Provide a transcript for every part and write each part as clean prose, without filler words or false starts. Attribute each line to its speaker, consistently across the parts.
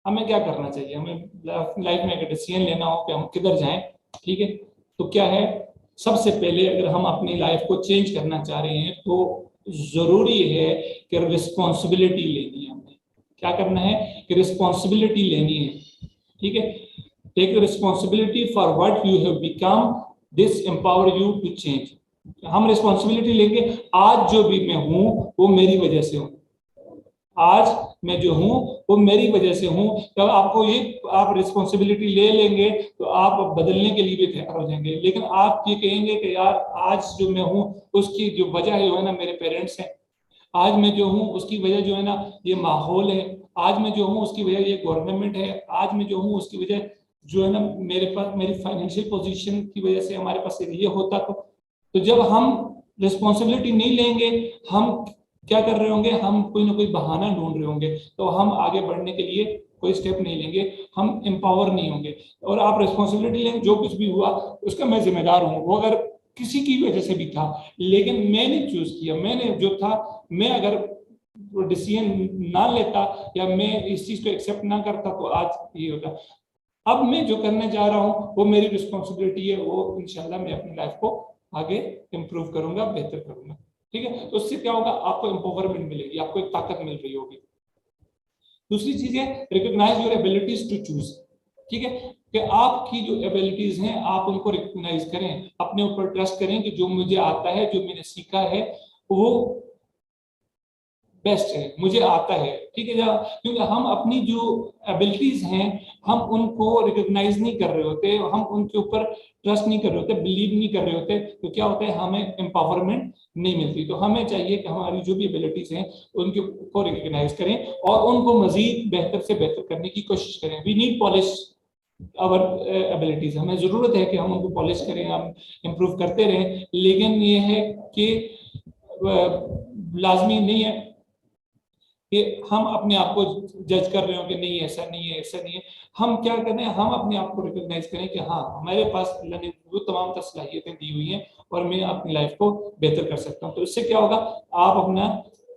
Speaker 1: हमें क्या करना चाहिए, हमें लाइफ में अगर डिसीजन लेना हो कि हम किधर जाएं, ठीक है, तो क्या है, सबसे पहले अगर हम अपनी लाइफ को चेंज करना चाह रहे हैं तो जरूरी है कि रिस्पॉन्सिबिलिटी लेनी है। हमने क्या करना है कि रिस्पॉन्सिबिलिटी लेनी है, ठीक है। Take responsibility for what you have become, this empower you to change. हम रिस्पॉन्सिबिलिटी लेंगे, आज जो भी मैं हूं वो मेरी वजह से हूं, आज मैं जो हूं वो मेरी वजह से हूं। तब आपको ये, आप रिस्पॉन्सिबिलिटी ले लेंगे तो आप बदलने के लिए भी तैयार हो जाएंगे। लेकिन आप ये कहेंगे कि यार आज जो मैं हूं उसकी जो वजह है जो है ना मेरे पेरेंट्स हैं, आज मैं जो हूँ उसकी वजह जो है ना ये माहौल है, आज मैं जो हूँ उसकी वजह ये गवर्नमेंट है, आज मैं जो हूँ उसकी वजह जो है ना मेरे पास मेरी फाइनेंशियल पोजीशन की वजह से हमारे पास ये होता। तो जब हम रिस्पॉन्सिबिलिटी नहीं लेंगे, हम क्या कर रहे होंगे, हम कोई ना कोई बहाना ढूंढ रहे होंगे, तो हम आगे बढ़ने के लिए कोई स्टेप नहीं लेंगे, हम एम्पावर नहीं होंगे। और आप रिस्पॉन्सिबिलिटी लेंगे, जो कुछ भी हुआ उसका मैं जिम्मेदार हूँ, वो अगर किसी की वजह से भी था, लेकिन मैंने चूज किया, मैंने जो था, मैं अगर डिसीजन ना लेता या मैं इस चीज को एक्सेप्ट ना करता तो आज ये होता। अब मैं जो करने जा रहा हूँ वो मेरी रिस्पॉन्सिबिलिटी है, वो इंशाल्लाह मैं अपनी लाइफ को आगे इंप्रूव करूंगा, बेहतर करूंगा, ठीक है। तो उससे क्या होगा, आपको एम्पावरमेंट मिलेगी, आपको एक ताकत मिल रही होगी। दूसरी चीज है recognise your abilities to choose, ठीक है, कि आपकी जो एबिलिटीज हैं आप उनको रिकॉग्नाइज करें, अपने ऊपर ट्रस्ट करें कि जो मुझे आता है, जो मैंने सीखा है वो बेस्ट है, मुझे आता है, ठीक है। क्योंकि हम अपनी जो एबिलिटीज हैं हम उनको रिकॉग्नाइज नहीं कर रहे होते, हम उनके ऊपर ट्रस्ट नहीं कर रहे होते, बिलीव नहीं कर रहे होते, तो क्या होता है, हमें एम्पावरमेंट नहीं मिलती। तो हमें चाहिए कि हमारी जो भी एबिलिटीज हैं उनके को रिकॉग्नाइज करें और उनको मजीद बेहतर से बेहतर करने की कोशिश करें। We need polish our abilities, हमें जरूरत है कि हम उनको पॉलिश करें, हम इम्प्रूव करते रहें। लेकिन ये है कि लाजमी नहीं है कि हम अपने आप को जज कर रहे हो कि नहीं ऐसा नहीं है, ऐसा नहीं है। हम क्या करें, हम अपने आप को रिकॉग्नाइज करें कि हाँ हमारे पास अल्लाह ने वो तमाम सलाहियतें दी हुई हैं और मैं अपनी लाइफ को बेहतर कर सकता हूँ। तो इससे क्या होगा, आप अपना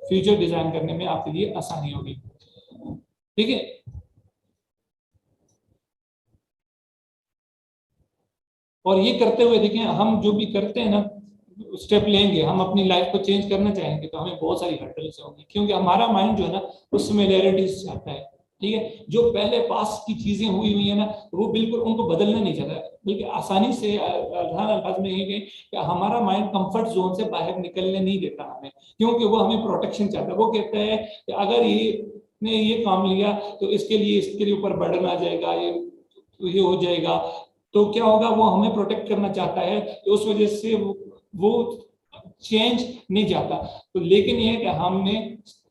Speaker 1: फ्यूचर डिजाइन करने में आपके लिए आसानी होगी, ठीक है। और ये करते हुए देखें, हम जो भी करते हैं ना, स्टेप लेंगे, हम अपनी लाइफ को चेंज करना चाहेंगे तो हमें बहुत सारी हर्डल्स होंगी, क्योंकि हमारा माइंड जो है ना वो सिमिलैरिटीज चाहता है, ठीक है। जो पहले पास की चीजें हुई हुई है ना वो बिल्कुल उनको बदलना नहीं चाहता, बल्कि आसानी से आसान अल्फाज में ये कि हमारा माइंड कंफर्ट जोन से बाहर निकलने नहीं देता हमें, क्योंकि वो हमें प्रोटेक्शन चाहता है। वो कहता है कि अगर ये ने ये काम लिया तो इसके लिए ऊपर बर्डन आ जाएगा, ये हो जाएगा, तो क्या होगा, वो हमें प्रोटेक्ट करना चाहता है, तो उस वजह से वो चेंज नहीं जाता। तो लेकिन ये है कि हमने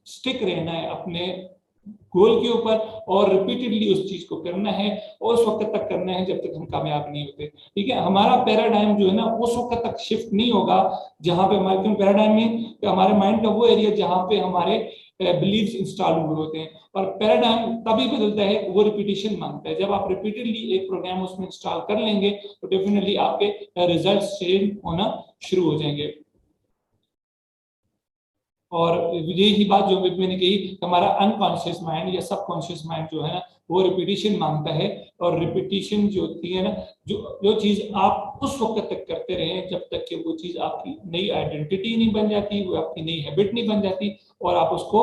Speaker 1: स्टिक रहना है अपने गोल के ऊपर और रिपीटेडली उस चीज को करना है और उस वक्त तक करना है जब तक हम कामयाब नहीं होते, ठीक है। हमारा पैराडाइम जो है ना उस वक्त तक शिफ्ट नहीं होगा जहां पे हमारे, क्योंकि पैराडाइम में हमारे माइंड का वो एरिया जहां पे हमारे बिलीव्स इंस्टॉल हुए होते हैं, और पैराडाइम तभी बदलता है, वो रिपीटेशन मांगता है। जब आप रिपीटेडली एक प्रोग्राम उसमें इंस्टॉल कर लेंगे तो डेफिनेटली आपके रिजल्ट चेंज होना शुरू हो जाएंगे। और यही बात जो मैंने कही, हमारा अनकॉन्शियस माइंड या सबकॉन्शियस माइंड जो है ना वो रिपीटिशन मांगता है, और रिपीटिशन जो होती है ना, जो जो चीज आप उस वक्त तक करते रहे जब तक कि वो चीज आपकी नई आइडेंटिटी नहीं बन जाती, वो आपकी नई हैबिट नहीं बन जाती और आप उसको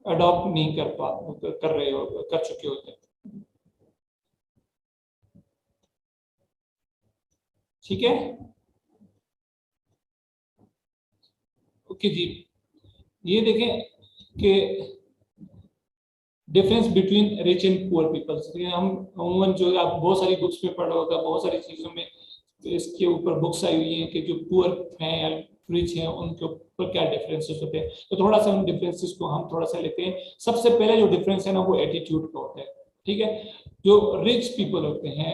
Speaker 1: अडॉप्ट नहीं कर रहे हो, कर चुके होते, ठीक है। ओके जी, ये देखें कि difference between rich and poor peoples, हम अमूमन जो आप बहुत सारी बुक्स में पढ़ा होगा, बहुत सारी चीजों में इसके ऊपर बुक्स आई हुई हैं कि जो पुअर हैं या रिच हैं उनके ऊपर क्या डिफरेंसेस होते हैं। तो थोड़ा सा उन डिफरेंसेस को हम थोड़ा सा लेते हैं। सबसे पहले जो डिफरेंस है ना वो एटीट्यूड का होता है, ठीक है। जो रिच पीपल होते हैं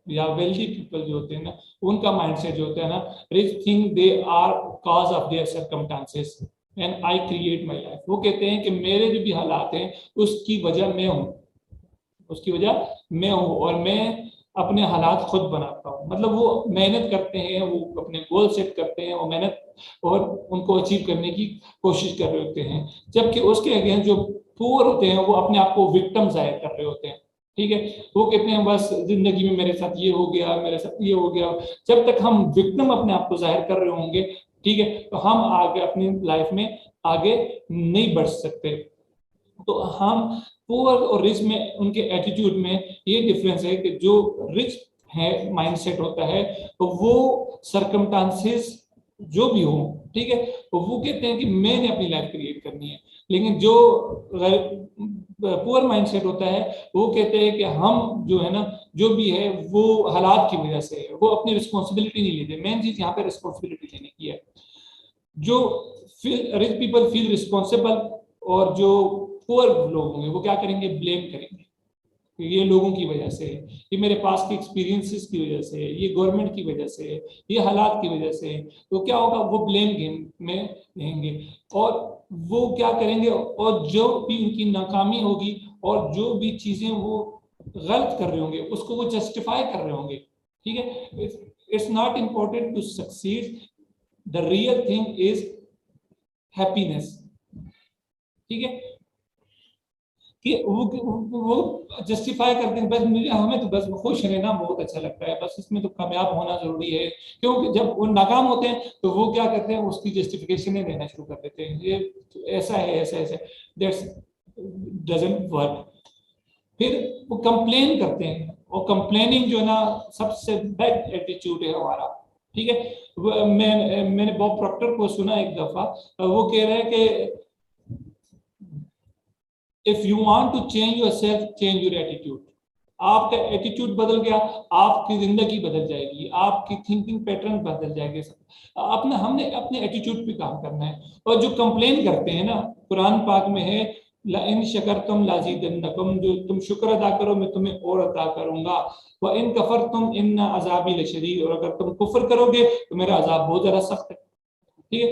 Speaker 1: या वेल्दी पीपल जो होते हैं ना, उनका माइंडसेट जो होता है ना, rich think they are cause of their circumstances and I create my life. वो कहते हैं कि मेरे जो भी हालात हैं उसकी वजह मैं हूँ, उसकी वजह मैं हूँ और मैं अपने हालात खुद बनाता हूँ। मतलब वो मेहनत करते हैं, वो अपने गोल सेट करते हैं, वो मेहनत और उनको अचीव करने की कोशिश कर रहे होते हैं। जबकि उसके अगेंस्ट जो पुअर होते हैं वो अपने आप को विक्टिम जाहिर कर रहे होते हैं, ठीक है। वो कहते हैं बस जिंदगी में मेरे साथ ये हो गया, मेरे साथ ये हो गया। जब तक हम विक्टिम अपने आप को जाहिर कर रहे होंगे, ठीक है, तो हम आगे अपनी लाइफ में आगे नहीं बढ़ सकते। तो हम पुअर और रिच में उनके एटीट्यूड में ये डिफरेंस है कि जो रिच है माइंडसेट होता है तो वो सरकमस्टांसेस जो भी हो, ठीक है, तो वो कहते हैं कि मैंने अपनी लाइफ क्रिएट करनी है। लेकिन जो पुअर माइंडसेट होता है वो कहते हैं कि हम जो है ना, जो भी है वो हालात की वजह से है, वो अपनी रिस्पॉन्सिबिलिटी नहीं लेते। मेन चीज यहाँ पे रिस्पॉन्सिबिलिटी लेने की है। जो रिच पीपल फील रिस्पॉन्सिबल, और जो पुअर लोग होंगे वो क्या करेंगे, ब्लेम करेंगे। ये लोगों की वजह से है, ये मेरे पास के एक्सपीरियंसेस की वजह से है, ये गवर्नमेंट की वजह से है, ये हालात की वजह से है। तो क्या होगा, वो ब्लेम गेम में रहेंगे और वो क्या करेंगे, और जो भी उनकी नाकामी होगी और जो भी चीजें वो गलत कर रहे होंगे उसको वो जस्टिफाई कर रहे होंगे, ठीक है। It's not important to succeed, the real thing is happiness, ठीक है। कि वो जस्टिफाई करते हैं, बस मुझे हमें तो बस खुश रहना बहुत अच्छा लगता है, बस इसमें तो कामयाब होना जरूरी है। क्योंकि जब वो नाकाम होते हैं तो वो क्या करते हैं, उसकी जस्टिफिकेशन देना शुरू कर देते हैं, ये ऐसा है, ऐसा ऐसा, दैट्स डजंट वर्क। फिर वो कंप्लेन करते हैं, और कंप्लेनिंग जो है ना सबसे बैड एटीट्यूड है हमारा, ठीक है। मैंने बॉब प्रॉक्टर को सुना एक दफा, वो कह रहे हैं कि if you want to change yourself, change your attitude. आपका एटीट्यूड बदल गया, आपकी जिंदगी बदल जाएगी, आपकी थिंकिंग पैटर्न बदल जाएंगे सब। अपना हमने अपने एटीट्यूड पे काम करना है। और जो कंप्लेन करते हैं ना, कुरान पाक में है, इन शकरतुम लाज़ीदन्नकुम, जो तुम शुक्र अदा करो मैं तुम्हें और अदा करूंगा, व इन कफरतुम इन अज़ाबी लशदीद, और अगर तुम कुफ्र करोगे तो मेरा अजाब बहुत ज्यादा सख्त है, ठीक है।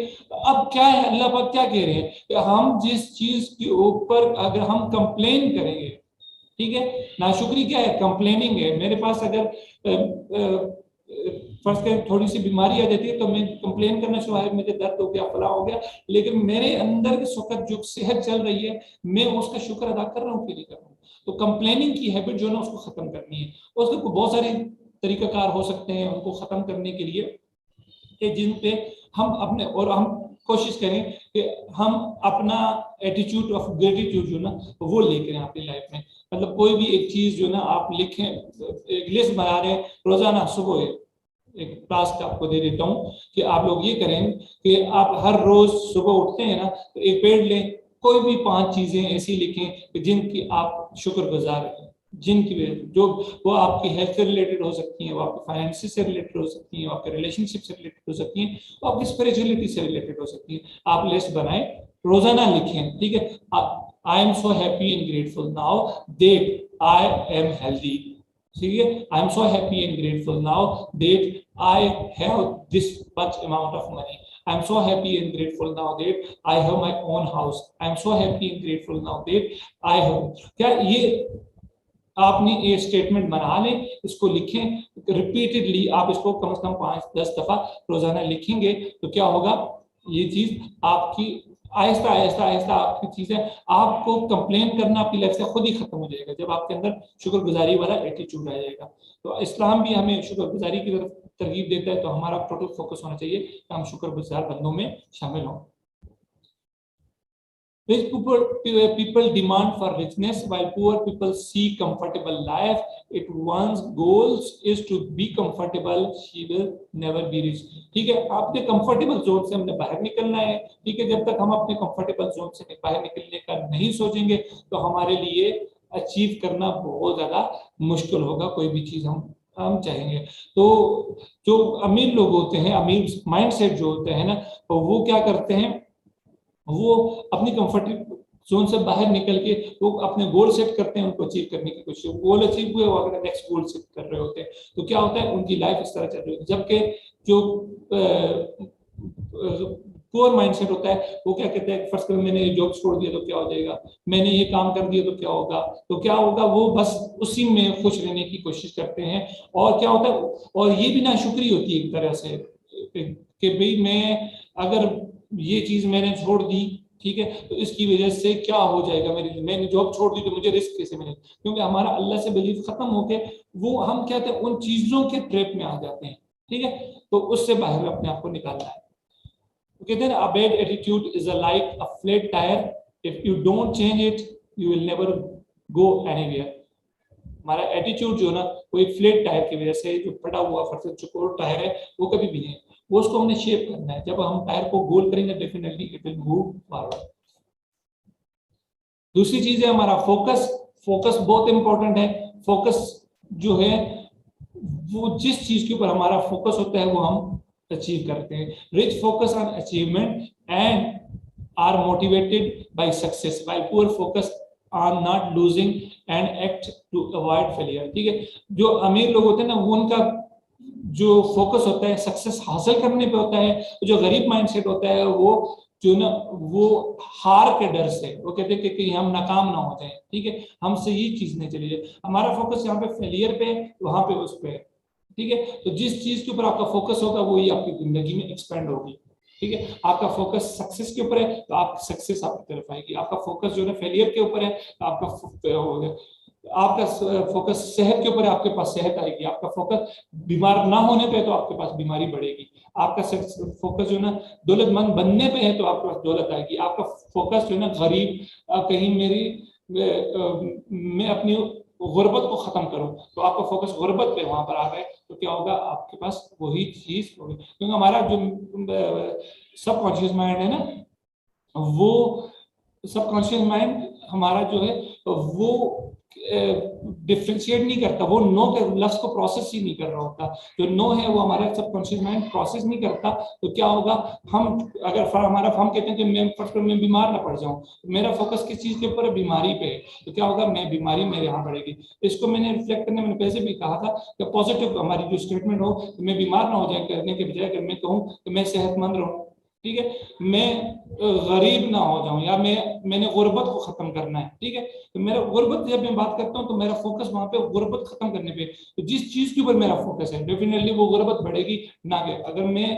Speaker 1: अब क्या है, अल्लाह पाक क्या कह रहे हैं कि हम जिस चीज के ऊपर अगर हम कंप्लेन करेंगे, ठीक है, नाशुक्री क्या है, कंप्लेनिंग है। मेरे पास अगर फर्स्ट करें थोड़ी सी बीमारी आ जाती है तो मैं कंप्लेन करना शुरू, है मुझे दर्द हो गया, फला हो गया, लेकिन मेरे अंदर इस वक्त जो सेहत चल रही है मैं उसका शुक्र अदा कर रहा हूँ कि नहीं कर रहा हूँ। तो कंप्लेनिंग की हैबिट जो है ना उसको खत्म करनी है। उसको बहुत सारे तरीकाकार हो सकते हैं उनको खत्म करने के लिए, कि जिन पे हम अपने, और हम कोशिश करें कि हम अपना एटीट्यूड ऑफ ग्रेटिट्यूड जो ना वो लेकर आए अपनी लाइफ में। मतलब कोई भी एक चीज जो ना आप लिखें, एक लिस्ट बना रहे हैं रोजाना सुबह, एक टास्क आपको दे देता हूँ कि आप लोग ये करें कि आप हर रोज सुबह उठते हैं ना तो एक पेड़ लें, कोई भी 5 चीजें ऐसी लिखें जिनकी आप शुक्रगुजार हैं, जिनकी जो वो आपकी हेल्थ से रिलेटेड हो सकती हैं, वो आपके फाइनेंसिस से रिलेटेड हो सकती हैं, वो आपके रिलेशनशिप से रिलेटेड हो सकती हैं, वो आपकी स्पिरिचुअलिटी से रिलेटेड हो सकती है। आप लिस्ट बनाएं, रोजाना लिखें, ठीक है। I am so happy and grateful now that I am healthy, ठीक है। I am so happy and grateful now that I have this much amount of money, I am so happy and grateful now that I have my own house. I am so happy and grateful now that I have, क्या ये आपने ये statement बना लें, इसको लिखें repeatedly, आप इसको कम से कम 5-10 दफा रोजाना लिखेंगे तो क्या होगा, ये चीज आपकी आहिस्ता आहिस्ता आहिस्ता आपकी चीजें, आपको कंप्लेन करना आपकी लाइफ से खुद ही खत्म हो जाएगा जब आपके अंदर शुक्रगुजारी वाला एटीट्यूड आ जाएगा। तो इस्लाम भी हमें शुक्रगुजारी की तरफ तरगीब देता है, तो हमारा टोटल फोकस होना चाहिए कि हम शुक्रगुजार बंदों में शामिल हों। Rich people demand for richness while poor people seek comfortable life. If one's goals is to be comfortable, she will never be rich. ठीक है, आपके कंफर्टेबल जोन से हमने बाहर निकलना है, ठीक है। जब तक हम अपने कंफर्टेबल जोन से बाहर निकलने का नहीं सोचेंगे तो हमारे लिए अचीव करना बहुत ज्यादा मुश्किल होगा, कोई भी चीज हम चाहेंगे। तो जो अमीर लोग होते हैं, अमीर माइंडसेट जो होते हैं ना, तो वो क्या करते हैं, वो अपनी कंफर्ट जोन से बाहर निकल के वो अपने गोल सेट करते हैं, उनको अचीव करने की कोशिश, गोल अचीव हुए वो अगर नेक्स्ट गोल सेट कर रहे होते हैं तो क्या होता है, उनकी लाइफ इस तरह चल रही होती है। जबकि जो पुअर माइंडसेट होता है वो क्या कहते हैं, फर्स्ट करो मैंने ये जॉब छोड़ दिया तो क्या हो जाएगा, मैंने ये काम कर दिया तो क्या होगा, तो क्या होगा, वो बस उसी में खुश रहने की कोशिश करते हैं। और क्या होता है, और ये भी नाशुक्री होती है एक तरह से कि भाई मैं अगर ये चीज मैंने छोड़ दी ठीक है। तो इसकी वजह से क्या हो जाएगा, मेरी मैंने जॉब छोड़ दी तो मुझे रिस्क कैसे मिलेगा, क्योंकि हमारा अल्लाह से बिलीफ खत्म होके वो हम क्या कहते हैं उन चीजों के ट्रैप में आ जाते हैं, ठीक है। तो उससे बाहर अपने आप को निकालना है। तो कहते हैं a bad attitude is like a flat tyre, if you don't change it you will never go anywhere. हमारा एटीट्यूड जो ना वो एक फ्लैट टायर की वजह से, जो फटा हुआ फट चुका टायर है वो कभी भी नहीं, वो उसको हमने शेप करना है। जब हम टायर को गोल करेंगे definitely it will move forward. दूसरी चीज है हमारा फोकस। फोकस बहुत इंपॉर्टेंट है। फोकस जो है वो जिस चीज के ऊपर हमारा फोकस होता है वो हम अचीव करते हैं। Rich focus on achievement and are motivated by success while poor focus on not losing and act to avoid failure, ठीक है। जो अमीर लोग होते हैं ना वो उनका जो फोकस होता है सक्सेस हासिल करने पे होता है। जो गरीब माइंडसेट होता है वो जो ना वो हार के डर से वो कहते हैं कि हम नाकाम ना हो जाए, ठीक है, हमसे ये चीज नहीं चली जाए। हमारा फोकस यहाँ पे फेलियर पे वहां पे उस पे, ठीक है। तो जिस चीज के ऊपर आपका फोकस होगा वो ही आपकी जिंदगी में एक्सपेंड होगी, ठीक है। आपका फोकस सक्सेस के ऊपर है तो आप सक्सेस आपकी तरफ आएगी। आपका फोकस जो है फेलियर के ऊपर है तो आपका फोकस सेहत के ऊपर है, आपके पास सेहत आएगी। आपका फोकस बीमार ना होने पे तो आपके पास बीमारी बढ़ेगी। आपका फोकस जो है ना दौलतमंद बनने पे है तो आपके पास दौलत आएगी। आपका फोकस जो है ना गरीब कहीं मैं अपनी गुर्बत को खत्म करूं तो आपका फोकस गुर्बत पे वहां पर आ गए तो क्या होगा, आपके पास वही चीज होगी। क्योंकि हमारा जो सबकॉन्शियस माइंड है ना, वो सबकॉन्शियस माइंड हमारा जो है वो डिफ्रेंशिएट नहीं करता, वो नो के लफ्ज को प्रोसेस ही नहीं कर रहा होता। जो नो है वो हमारा सबकॉन्शियस माइंड प्रोसेस नहीं करता। तो क्या होगा, हम अगर हमारा हम कहते हैं कि मैं बीमार ना पड़ जाऊं, मेरा फोकस किस चीज के ऊपर है, बीमारी पे है, तो क्या होगा, मैं बीमारी मेरे यहाँ बढ़ेगी। इसको मैंने रिफ्लेक्ट करने मैंने पहले भी कहा था कि पॉजिटिव हमारी जो स्टेटमेंट हो, मैं बीमार ना हो जाए करने के बजाय अगर मैं कहूँ कि मैं सेहतमंद रहूँ, ठीक है, मैं गरीब ना हो जाऊं, या मैंने गुर्बत को खत्म करना है, ठीक है। तो मेरा गुर्बत जब मैं बात करता हूं तो मेरा फोकस वहां पे गुर्बत खत्म करने पे। तो जिस चीज के ऊपर मेरा फोकस है डेफिनेटली वो गुर्बत बढ़ेगी ना कि अगर मैं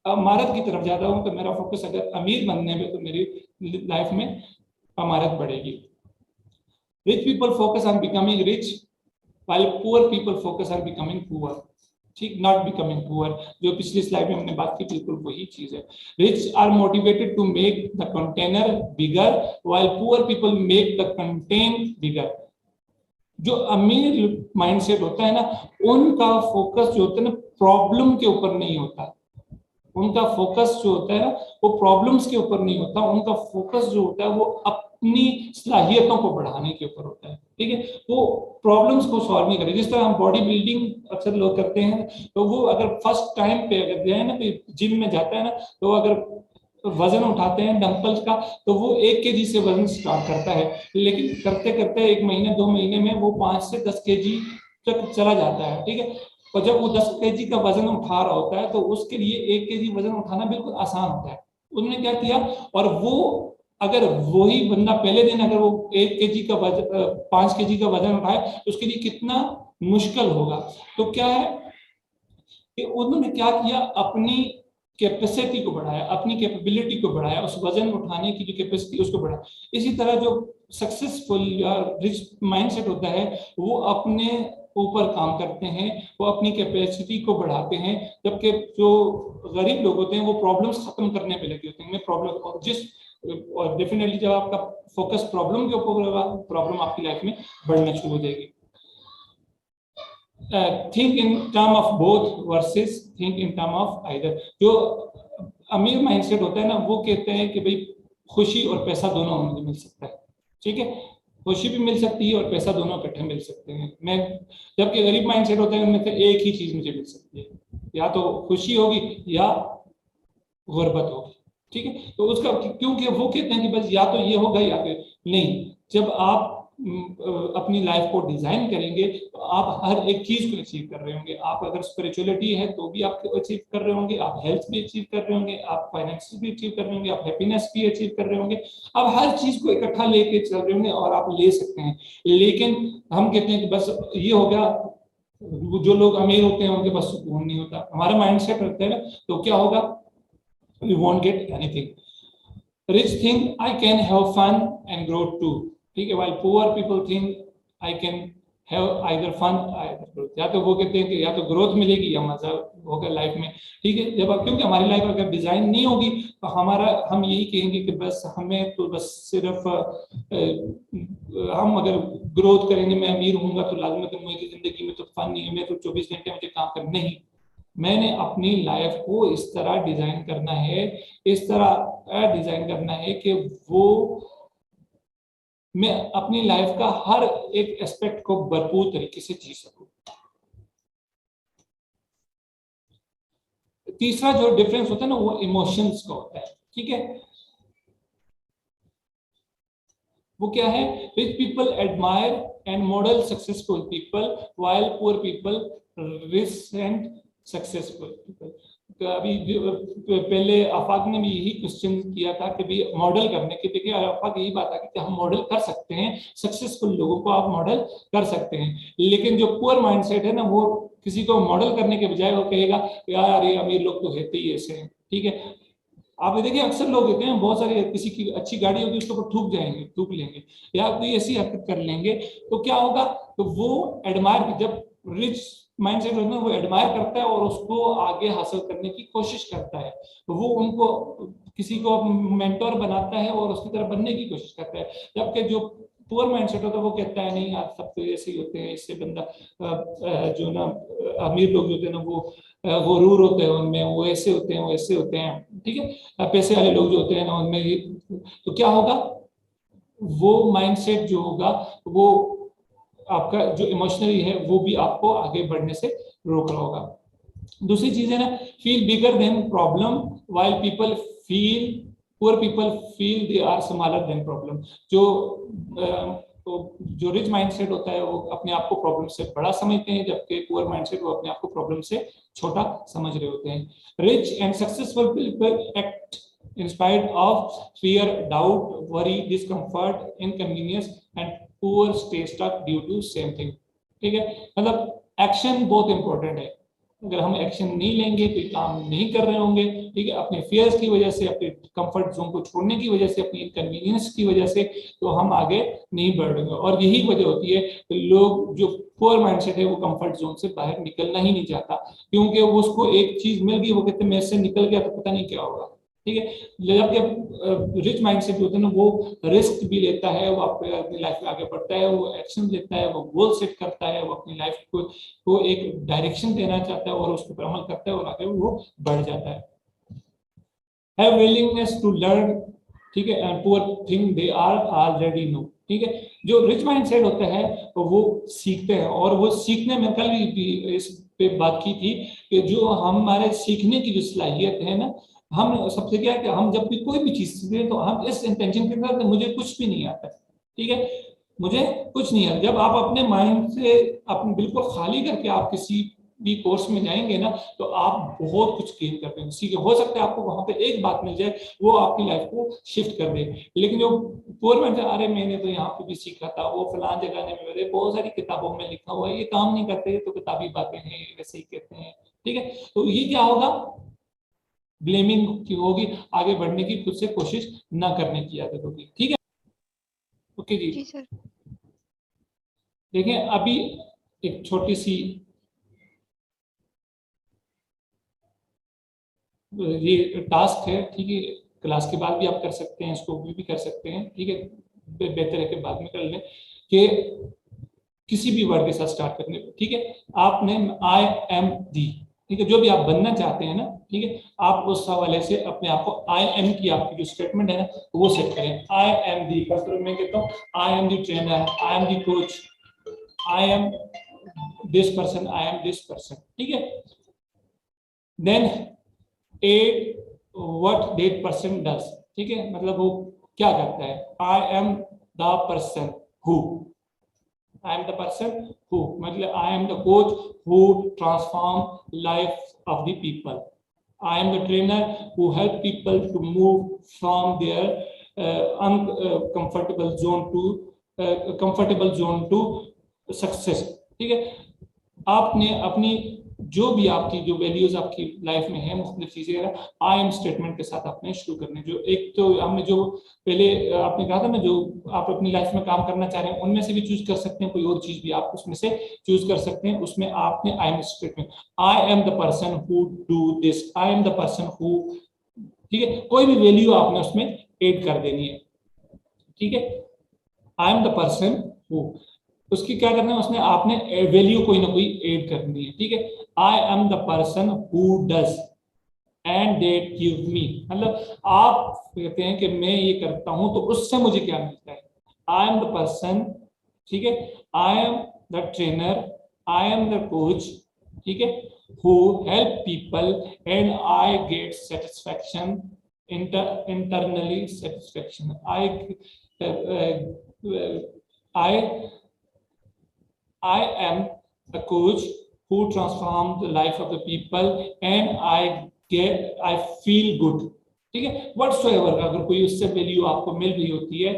Speaker 1: अमारत की तरफ जाता हूं तो मेरा फोकस अगर अमीर बनने पे तो मेरी लाइफ में अमारत बढ़ेगी। Rich people focus on becoming rich while poor people focus on becoming poor, ठीक, नॉट बिकमिंग पुअर। जो पिछली स्लाइड में हमने बात की बिल्कुल वही चीज है। Rich are motivated to make the container bigger while poor people make the content bigger. जो अमीर माइंडसेट होता है ना उनका फोकस जो होता है ना प्रॉब्लम के ऊपर नहीं होता। उनका फोकस जो होता है ना वो प्रॉब्लम्स के ऊपर नहीं होता। उनका फोकस जो होता है वो अपनी सलाहियतों को बढ़ाने के ऊपर होता है, ठीक है। वो प्रॉब्लम्स को सॉल्व नहीं करे। जिस तरह हम बॉडी बिल्डिंग अक्सर लोग करते हैं तो वो अगर फर्स्ट टाइम पे अगर जाए ना जिम में जाता है ना तो अगर वजन उठाते हैं डंपल्स का तो वो 1 kg से वजन स्टार्ट करता है, लेकिन करते करते 1 महीने 2 महीने में वो 5 से 10 kg तक चला जाता है, ठीक है। और जब वो 10 kg का वजन उठा रहा होता है तो उसके लिए 1 kg वजन उठाना बिल्कुल आसान होता है। उन्होंने क्या किया, और वो अगर वही बंदा पहले दिन अगर वो 1 kg का वजन 5 kg का वजन उठाए तो उसके लिए कितना मुश्किल होगा। तो क्या है कि उन्होंने क्या किया, अपनी कैपेसिटी को बढ़ाया, अपनी कैपेबिलिटी को बढ़ाया, उस वजन उठाने की जो कैपेसिटी उसको बढ़ाया। इसी तरह जो सक्सेसफुल या रिच माइंडसेट होता है वो अपने ऊपर काम करते हैं, वो अपनी कैपेसिटी को बढ़ाते हैं, जबकि जो गरीब लोग होते हैं वो प्रॉब्लम्स खत्म करने पे लगे होते हैं। मैं प्रॉब्लम और डेफिनेटली जब आपका फोकस प्रॉब्लम के ऊपर होगा प्रॉब्लम आपकी लाइफ में बढ़ना शुरू हो जाएगी। Think in term of both versus think in term of either. जो अमीर माइंडसेट होता है ना वो कहते हैं कि भाई खुशी और पैसा दोनों मुझे मिल सकता है, ठीक है, खुशी भी मिल सकती है और पैसा दोनों इकट्ठे मिल सकते हैं। मैं जबकि गरीब माइंडसेट होता है उनमें से एक ही चीज मुझे मिल सकती है, या तो खुशी होगी या गुर्बत होगी, ठीक है। तो उसका क्योंकि वो कहते हैं कि बस या तो ये होगा या फिर नहीं। जब आप अपनी लाइफ को डिजाइन करेंगे तो आप हर एक चीज को अचीव कर रहे होंगे। आप अगर स्पिरिचुअलिटी है तो भी आप अचीव कर रहे होंगे, आप हेल्थ भी अचीव कर रहे होंगे, आप फाइनेंस भी अचीव कर रहे होंगे, आप हैप्पीनेस भी अचीव कर रहे होंगे। आप हर चीज को इकट्ठा लेके चल रहे होंगे और आप ले सकते हैं। लेकिन हम कहते हैं कि बस ये हो गया, जो लोग अमीर होते हैं उनके पास सुकून नहीं होता। हमारा माइंड सेट रखते हैं ना तो क्या होगा, we won't get anything. rich think I can have fun and grow too, ठीक है, while poor people think I can have either fun either growth, या तो वो कहते हैं कि या तो ग्रोथ मिलेगी या मजा होगा लाइफ में, ठीक है। जब क्योंकि हमारी लाइफ अगर डिजाइन नहीं होगी तो हमारा हम यही कहेंगे कि बस हमें तो बस सिर्फ हम अगर ग्रोथ करेंगे, मैं अमीर होऊंगा तो लाजमी तो मेरी जिंदगी में तो फन नहीं है, मैं तो 24 घंटे मुझे काम करना नहीं। मैंने अपनी लाइफ को इस तरह डिजाइन करना है, इस तरह डिजाइन करना है कि वो मैं अपनी लाइफ का हर एक एस्पेक्ट को भरपूर तरीके से जी सकूं। तीसरा जो डिफरेंस होता है ना वो इमोशंस का होता है, ठीक है। वो क्या है, rich people admire and model successful people while poor people recent successful people. तो अभी पहले आफाक ने भी यही क्वेश्चन किया था कि भी मॉडल करने के, देखिए आफाक यही बात है कि हम मॉडल कर सकते हैं, सक्सेसफुल लोगों को आप मॉडल कर सकते हैं, लेकिन जो पुअर माइंडसेट है ना वो किसी को मॉडल करने के बजाय वो कहेगा यार ये अमीर लोग तो रहते ही ऐसे हैं, ठीक है। आप देखिए अक्सर लोग होते हैं, बहुत सारे किसी की अच्छी गाड़ी होगी उसके ऊपर थूक जाएंगे, थूक लेंगे या कोई ऐसी हरकत कर लेंगे, तो क्या होगा, तो वो एडमायर, जब रिच माइंडसेट होता है वो एडमायर करता है और उसको आगे हासिल करने की कोशिश करता है, तो वो उनको किसी को मेंटोर बनाता है और उसकी तरह बनने की कोशिश करता है। जबकि जो पुअर माइंडसेट होता है वो कहता है नहीं यार सब तो ऐसे ही होते हैं, इससे बंदा जो ना अमीर लोग होते हैं ना वो गुरूर होते हैं उनमें, वो ऐसे होते हैं वो ऐसे होते हैं, ठीक है। पैसे वाले लोग जो होते हैं ना उनमें, तो क्या होगा, वो माइंडसेट जो होगा वो आपका जो इमोशनली है वो भी आपको आगे बढ़ने से रोक रहा होगा। दूसरी चीज है ना, feel bigger than problem while people feel poor people feel they are smaller than problem. तो जो रिच माइंडसेट होता है वो अपने आप को प्रॉब्लम से बड़ा समझते हैं, जबकि पुअर माइंडसेट वो अपने आप को प्रॉब्लम से छोटा समझ रहे होते हैं। Rich and successful people act in spite of fear, doubt, worry, discomfort, inconvenience and poor stay stuck due to same thing, ठीक है। मतलब एक्शन बहुत इंपॉर्टेंट है, अगर हम एक्शन नहीं लेंगे कोई काम नहीं कर रहे होंगे, ठीक है, अपने फियर्स की वजह से, अपने कंफर्ट जोन को छोड़ने की वजह से, अपनी इनकन्वीनियंस की वजह से, तो हम आगे नहीं बढ़ेंगे। और यही वजह होती है कि लोग जो पुअर माइंडसेट है वो कंफर्ट जोन से बाहर निकलना ही नहीं चाहता, क्योंकि उसको एक चीज मिल गई, वो कहते मैं इससे निकल गया तो पता नहीं क्या होगा, ठीक है। जबकि रिच माइंडसेट होता है ना वो रिस्क भी लेता है, वो अपनी लाइफ में आगे बढ़ता है, वो एक्शन लेता है, वो गोल सेट करता है, वो अपनी लाइफ को एक डायरेक्शन देना चाहता है और उसके ऊपर अमल करता है और आगे वो बढ़ जाता है। हैव विलिंगनेस टू लर्न, ठीक है, and poor think they are already know, ठीक है। जो रिच माइंडसेट होता है तो वो सीखते हैं, और वो सीखने में कल भी इस पे बात की थी कि जो हमारे सीखने की जो सलाहियत है ना, हम सबसे क्या है कि हम जब भी कोई भी चीज सीखते हैं तो हम इस इंटेंशन के साथ मुझे कुछ भी नहीं आता, ठीक है, मुझे कुछ नहीं आता। जब आप अपने माइंड से अपने बिल्कुल खाली करके आप किसी भी कोर्स में जाएंगे ना तो आप बहुत कुछ गेन कर पाएंगे, सीखे। हो सकता है आपको वहां पे एक बात मिल जाए वो आपकी लाइफ को शिफ्ट कर दे, लेकिन जो पूर्व में अरे मैंने तो यहाँ पे भी सीखा था, वो फलां जगह ने मेरे बहुत सारी किताबों में लिखा हुआ है, ये काम नहीं करते तो किताबी बातें हैं वैसे ही कहते हैं, ठीक है। तो ये क्या होगा, ब्लेमिंग की होगी, आगे बढ़ने की खुद से कोशिश ना करने की आदत होगी, ठीक है। ओके जी
Speaker 2: सर।
Speaker 1: देखें अभी एक छोटी सी ये टास्क है, ठीक है, क्लास के बाद भी आप कर सकते हैं, इसको भी कर सकते हैं, ठीक है, बेहतर है कि बाद में कर लें कि किसी भी वर्ड के साथ स्टार्ट करने को, ठीक है। आपने आई एम दी, ठीक है, जो भी आप बनना चाहते हैं ना, ठीक है, आप उस हवाले से अपने आप को आई एम की आपकी जो स्टेटमेंट है ना वो सेट करें। आई एम दी, मैं कहता हूँ I am the trainer, I am the coach, I am this person, I am this person, ठीक है। Then a what that person does, ठीक है, मतलब वो क्या करता है। I am the person who, I am the person who, मतलब I am the coach who transform life of the people. I am the trainer who help people to move from their uncomfortable zone to comfortable zone to success, ठीक है। आपने अपनी जो भी आपकी जो values आपकी लाइफ में है, मुख्तलिफ चीजें आई एम स्टेटमेंट के साथ आपने शुरू करने। जो एक तो हमने जो पहले आपने कहा था ना, जो आप अपनी लाइफ में काम करना चाह रहे हैं उनमें से भी चूज कर सकते हैं, कोई और चीज भी आप उसमें से चूज कर सकते हैं। उसमें आपने I am statement, I am the person who do this, I am the person who, ठीक है, कोई भी वैल्यू आपने उसमें ऐड कर देनी है, ठीक है। I am the person who, उसकी क्या करना है, उसने आपने वैल्यू कोई ना कोई ऐड करनी है, ठीक है। I am the person who does and that give me, मतलब आप कहते हैं कि मैं ये करता हूं तो उससे मुझे क्या मिलता है। आई एम द पर्सन, ठीक है, I am the trainer, I am the coach, ठीक है, who help people and I get satisfaction, internally satisfaction. I am the coach who transform the life of the people and I feel good, ठीक है। whatsoever, अगर कोई उससे value आपको मिल रही होती है,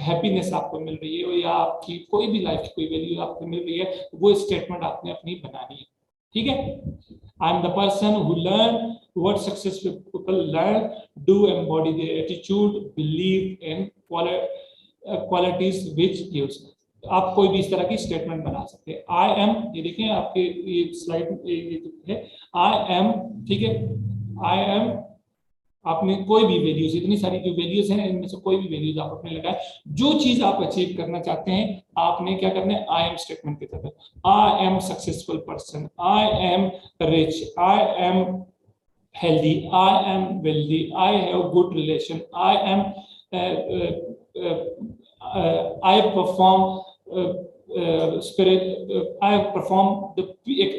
Speaker 1: हैप्पीनेस आपको मिल रही है, या आपकी कोई भी लाइफ की कोई वैल्यू आपको मिल रही है, वो स्टेटमेंट आपने अपनी बनानी है, ठीक है। I am the person who learn what successful people learn, do embody their attitude, believe in qualities which gives. आप कोई भी इस तरह की स्टेटमेंट बना सकते हैं। आई एम, ये देखें आपके ये स्लाइड है, आई एम, ठीक है, आई एम, आपने कोई भी वैल्यूज, इतनी सारी जो वैल्यूज हैं इनमें से कोई भी वैल्यूज आप अपने लगाए, जो चीज आप अचीव करना चाहते हैं आपने क्या करना है, आई एम स्टेटमेंट की तरफ। I am successful person, I am rich, I am healthy, I am wealthy, I have good relation, I am I perform I perform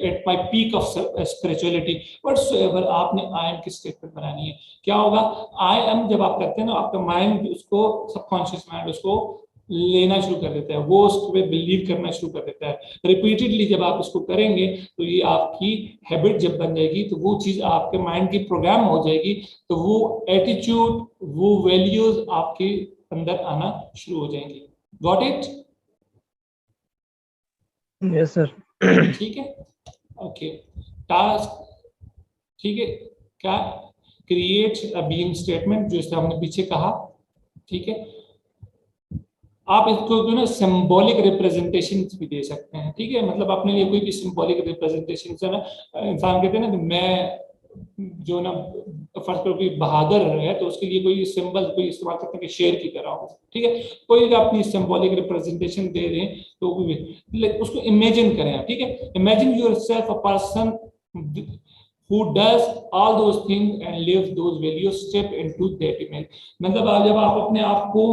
Speaker 1: at my peak of spirituality, whatsoever। आपने I am की statement बनानी है। क्या होगा, I am जब आप करते हैं ना, आपका माइंड उसको, सबकॉन्शियस माइंड उसको लेना शुरू कर देता है, वो उस पर बिलीव करना शुरू कर देता है। रिपीटेडली जब आप इसको करेंगे तो ये आपकी हैबिट जब बन जाएगी, तो वो चीज आपके माइंड की प्रोग्राम हो जाएगी, तो वो एटीट्यूड, वो वैल्यूज आपके अंदर आना शुरू हो जाएंगी। Got it?
Speaker 2: Yes sir.
Speaker 1: ठीक है, ओके। टास्क, ठीक है, क्या, क्रिएट अ बीइंग स्टेटमेंट, जो इससे हमने पीछे कहा, ठीक है। आप इसको जो ना सिंबॉलिक रिप्रेजेंटेशन भी दे सकते हैं, ठीक है, मतलब अपने लिए कोई भी सिंबॉलिक रिप्रेजेंटेशन से ना, इंसान कहते हैं ना कि मैं जो ना फर्ज करो कोई बहादुर है तो उसके लिए कोई सिंबल कोई इस्तेमाल करते हैं कि शेर की तरह हो, ठीक है, कोई भी अपनी सिंबॉलिक रिप्रेजेंटेशन दे दें तो उसको इमेजिन करें, ठीक है। Imagine yourself a person who does all those things and lives those values, step into that image। मतलब जब आप अपने आप को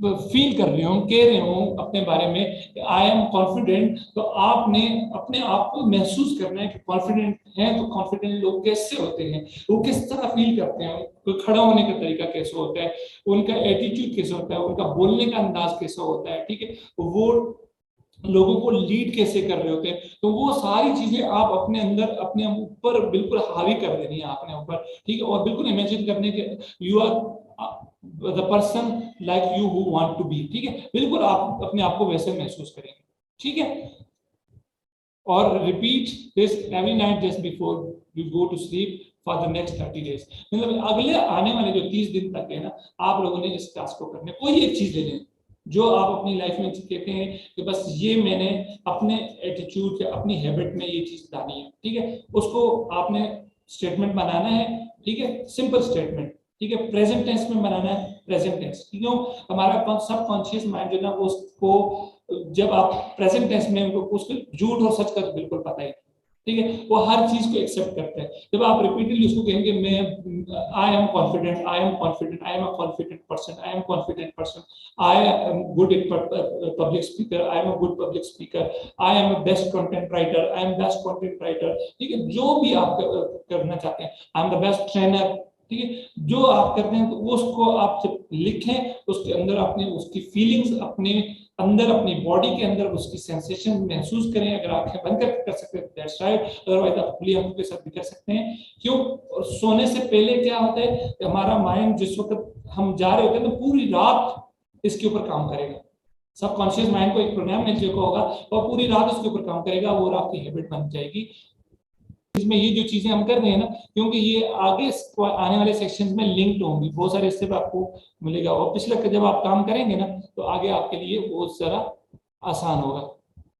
Speaker 1: फील कर रहे हो, कह रहे हो अपने बारे में आई एम कॉन्फिडेंट, तो आपने अपने आप को महसूस करना है कि कॉन्फिडेंट है। तो कॉन्फिडेंट लोग कैसे होते हैं, वो किस तरह फील करते हैं, तो खड़ा होने का तरीका कैसे होता है, उनका एटीट्यूड कैसे होता है, उनका बोलने का अंदाज कैसा होता है, ठीक है, वो लोगों को लीड कैसे कर रहे होते हैं। तो वो सारी चीजें आप अपने अंदर अपने ऊपर बिल्कुल हावी कर देनी है अपने ऊपर, ठीक है, और बिल्कुल इमेजिन करने के you are the person like you who want to be, ठीक है, बिल्कुल आप अपने आप को वैसे महसूस करेंगे, ठीक है। और repeat this every night just before you go to sleep for the next 30 days। मतलब अगले आने वाले जो 30 दिन तक है ना, आप लोगों ने इस टास्क को करने, कोई एक चीज ले लें जो आप अपनी लाइफ में कहते हैं कि बस ये मैंने अपने एटीट्यूड या अपनी हैबिट में ये चीज लानी है, ठीक है, उसको आपने स्टेटमेंट बनाना है, ठीक है, सिंपल स्टेटमेंट, ठीक है, प्रेजेंट टेंस में बनाना है, प्रेजेंट टेंस, क्यों, हमारा सबकॉन्शियस माइंड जो ना उसको जब आप प्रेजेंट टेंस में उसको झूठ और सच का तो बिल्कुल पता ही, ठीक है, वो हर चीज को एक्सेप्ट करता है। जब आप रिपीटेडली उसको कहेंगे मैं I am confident, I am confident, I am a confident person, I am confident person, I am good in public speaker, I am a good public speaker, I am a best content writer, I am best content writer, ठीक है, जो भी आप करना चाहते हैं, आई am the best trainer, ठीक है, जो आप करते हैं तो उसको आप जब लिखें उसके अंदर अपने उसकी फीलिंग्स अपने अंदर अपनी बॉडी के अंदर उसकी सेंसेशन महसूस करें। अगर आंखें बंद करके कर सकते हैं दैट्स राइट, अदरवाइज आप खुली आंखों के साथ भी कर सकते हैं। क्यों, और सोने से पहले क्या होता है कि हमारा माइंड जिस वक्त हम जा रहे होते हैं तो पूरी रात इसके ऊपर काम करेगा, सबकॉन्शियस माइंड को एक प्रोग्राम मिल चुका होगा और पूरी रात उसके ऊपर काम करेगा और आपकी हैबिट बन जाएगी। इसमें ये जो चीजें हम कर रहे हैं ना, क्योंकि ये आगे आने वाले सेक्शंस में लिंक्ड होंगी, बहुत सारे स्टेप आपको मिलेगा, और पिछले जब आप काम करेंगे ना तो आगे आपके लिए बहुत सारा आसान होगा।